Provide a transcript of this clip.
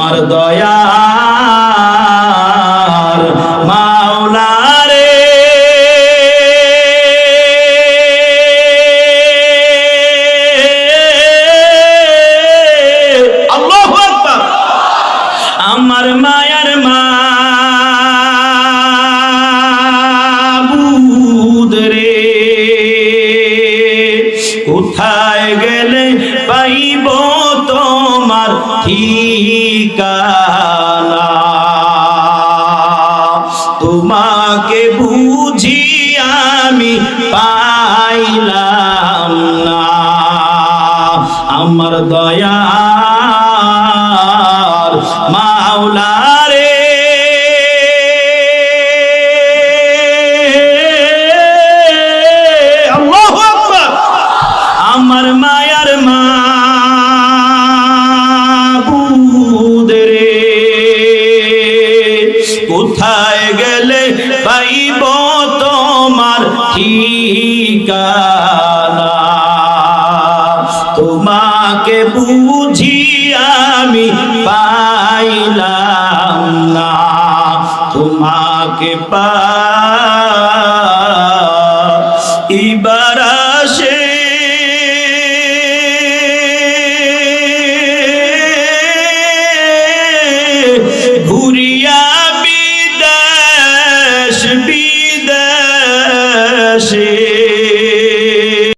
আমার দয়ার মাওলা রে আল্লাহু আকবার। আমার মায়ার মাবুদ রে, কোথায় গেলে পাইব তোমার ঠিকানা? তোমাকে বুঝি আমি পাইলাম না। আমার দয়ার মাওলা রে আল্লাহু আকবার। আমার মায়ার মাবুদ রে, কোথায় গেলে পাইব তোমার ঠিকানা? তোমাকে বুঝি আমি পাইলাম না। তোমাকে পাইবার আশে ঘুরিয়া বিদেশ বিদেশে